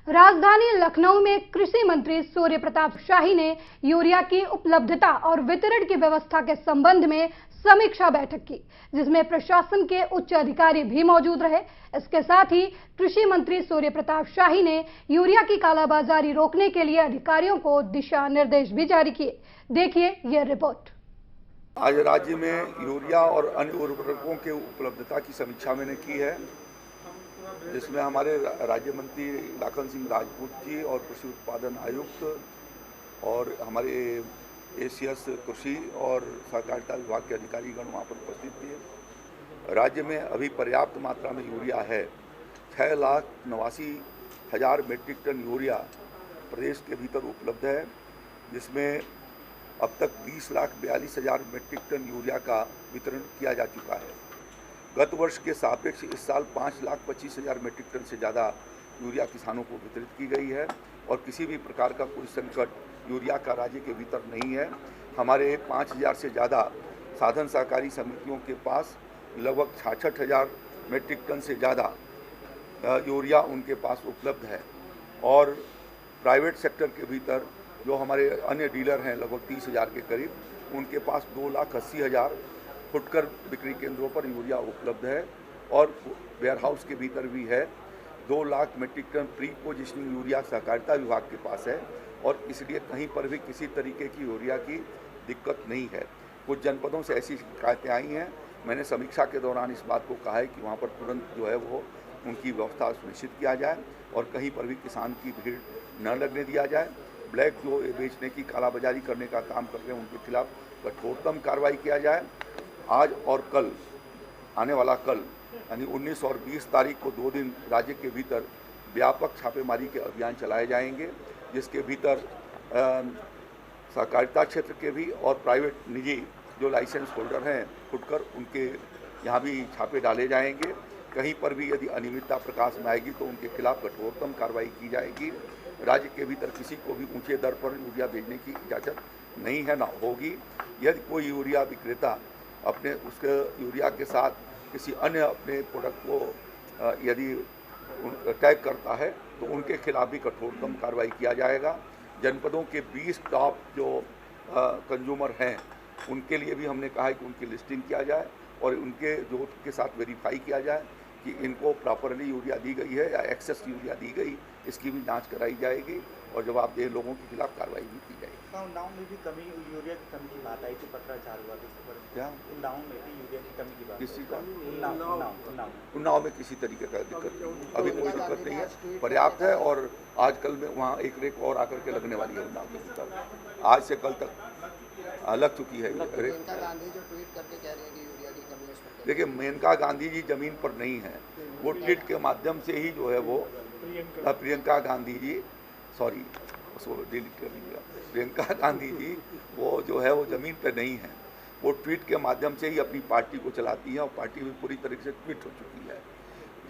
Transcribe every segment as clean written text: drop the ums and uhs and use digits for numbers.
राजधानी लखनऊ में कृषि मंत्री सूर्य प्रताप शाही ने यूरिया की उपलब्धता और वितरण की व्यवस्था के संबंध में समीक्षा बैठक की, जिसमें प्रशासन के उच्च अधिकारी भी मौजूद रहे। इसके साथ ही कृषि मंत्री सूर्य प्रताप शाही ने यूरिया की कालाबाजारी रोकने के लिए अधिकारियों को दिशा निर्देश भी जारी किए। देखिए यह रिपोर्ट। आज राज्य में यूरिया और अन्य उर्वरकों के उपलब्धता की समीक्षा मैंने की है, जिसमें हमारे राज्य मंत्री लाखन सिंह राजपूत जी और कृषि उत्पादन आयुक्त और हमारे एसीएस कृषि और सहकारिता विभाग के अधिकारीगण वहाँ पर उपस्थित थे। राज्य में अभी पर्याप्त मात्रा में यूरिया है। 6,89,000 मेट्रिक टन यूरिया प्रदेश के भीतर उपलब्ध है, जिसमें अब तक 20,42,000 मेट्रिक टन यूरिया का वितरण किया जा चुका है। गत वर्ष के सापेक्ष इस साल 5,25,000 मेट्रिक टन से ज़्यादा यूरिया किसानों को वितरित की गई है और किसी भी प्रकार का कोई संकट यूरिया का राज्य के भीतर नहीं है। हमारे 5,000 से ज़्यादा साधन सहकारी समितियों के पास लगभग 66,000 मेट्रिक टन से ज़्यादा यूरिया उनके पास उपलब्ध है और प्राइवेट सेक्टर के भीतर जो हमारे अन्य डीलर हैं लगभग 30,000 के करीब, उनके पास 2,80,000 फुटकर बिक्री केंद्रों पर यूरिया उपलब्ध है और वेयरहाउस के भीतर भी है। 2 lakh metric ton pre positioning urea सहकारिता विभाग के पास है और इसलिए कहीं पर भी किसी तरीके की यूरिया की दिक्कत नहीं है। कुछ जनपदों से ऐसी शिकायतें आई हैं, मैंने समीक्षा के दौरान इस बात को कहा है कि वहाँ पर तुरंत जो है वो उनकी व्यवस्था सुनिश्चित किया जाए और कहीं पर भी किसान की भीड़ न लगने दिया जाए। ब्लैक जो बेचने की कालाबाजारी करने का काम कर रहे हैं उनके खिलाफ कठोरतम कार्रवाई किया जाए। आज और कल, आने वाला कल यानी 19 और 20 तारीख को 2 दिन राज्य के भीतर व्यापक छापेमारी के अभियान चलाए जाएंगे, जिसके भीतर सहकारिता क्षेत्र के भी और प्राइवेट निजी जो लाइसेंस होल्डर हैं फुटकर, उनके यहाँ भी छापे डाले जाएंगे। कहीं पर भी यदि अनियमितता प्रकाश में आएगी तो उनके खिलाफ कठोरतम कार्रवाई की जाएगी। राज्य के भीतर किसी को भी ऊंचे दर पर यूरिया भेजने की इजाज़त नहीं है, ना होगी। यदि कोई यूरिया विक्रेता अपने उसके यूरिया के साथ किसी अन्य अपने प्रोडक्ट को यदि टैग करता है तो उनके खिलाफ भी कठोरतम कार्रवाई किया जाएगा। जनपदों के 20 टॉप जो कंज्यूमर हैं उनके लिए भी हमने कहा है कि उनकी लिस्टिंग किया जाए और उनके जो के साथ वेरीफाई किया जाए कि इनको प्रॉपरली यूरिया दी गई है या एक्सेस यूरिया दी गई, इसकी भी जांच कराई जाएगी और जवाबदेह लोगों के खिलाफ कार्रवाई भी की जाएगी। उन्नाव में भी कमी, यूरिया की कमी की बात आई थी, पत्राचार हुआ था। क्या उन्नाव में भी यूरिया की कमी की बात? किसी का उन्नाव में किसी तरीके का दिक्कत नहीं, अभी कोई दिक्कत नहीं है, पर्याप्त है। और आजकल में वहाँ एक रेक और आकर के लगने वाली है उन्नाव के भीतर, आज से कल तक लग चुकी है रेक। देखिए, मेनका गांधी जी जमीन पर नहीं है, वो ट्वीट के माध्यम से ही जो है वो प्रियंका गांधी जी, सॉरी उसको डिलीट कर लीजिएगा, प्रियंका गांधी जी वो जो है वो ज़मीन पर नहीं है, वो ट्वीट के माध्यम से ही अपनी पार्टी को चलाती है और पार्टी भी पूरी तरीके से ट्वीट हो चुकी है।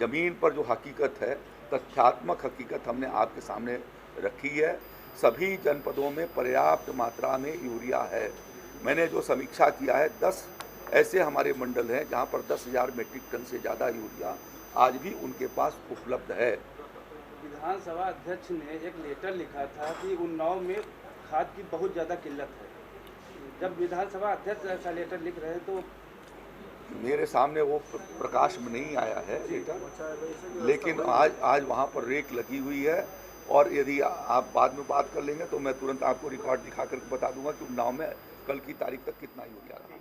ज़मीन पर जो हकीकत है, तथ्यात्मक हकीकत हमने आपके सामने रखी है। सभी जनपदों में पर्याप्त मात्रा में यूरिया है। मैंने जो समीक्षा किया है, 10 ऐसे हमारे मंडल हैं जहाँ पर 10,000 मेट्रिक टन से ज़्यादा यूरिया आज भी उनके पास उपलब्ध है। विधानसभा अध्यक्ष ने एक लेटर लिखा था कि उन्नाव में खाद की बहुत ज़्यादा किल्लत है। जब विधानसभा अध्यक्ष ऐसा लेटर लिख रहे हैं तो मेरे सामने वो प्रकाश में नहीं आया है लेटर, लेकिन आज वहाँ पर रेक लगी हुई है और यदि आप बाद में बात कर लेंगे तो मैं तुरंत आपको रिकॉर्ड दिखा कर बता दूंगा कि उन्नाव में कल की तारीख तक कितना यूरिया रहा।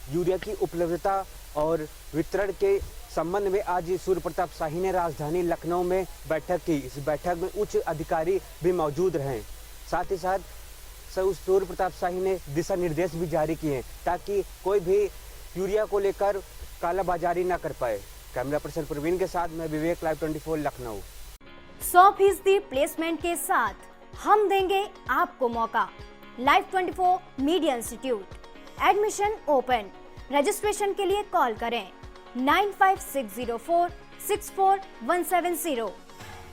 यूरिया की उपलब्धता और वितरण के संबंध में आज सूर्य प्रताप शाही ने राजधानी लखनऊ में बैठक की। इस बैठक में उच्च अधिकारी भी मौजूद रहे। साथ ही साथ सूर्य प्रताप शाही ने दिशा निर्देश भी जारी किए ताकि कोई भी यूरिया को लेकर कालाबाजारी न कर पाए। कैमरा पर्सन प्रवीण के साथ मैं विवेक, लाइव 24 लखनऊ। 100% प्लेसमेंट के साथ हम देंगे आपको मौका। Live 24 media institute, admission open. Registration के लिए कॉल करें 9560464170।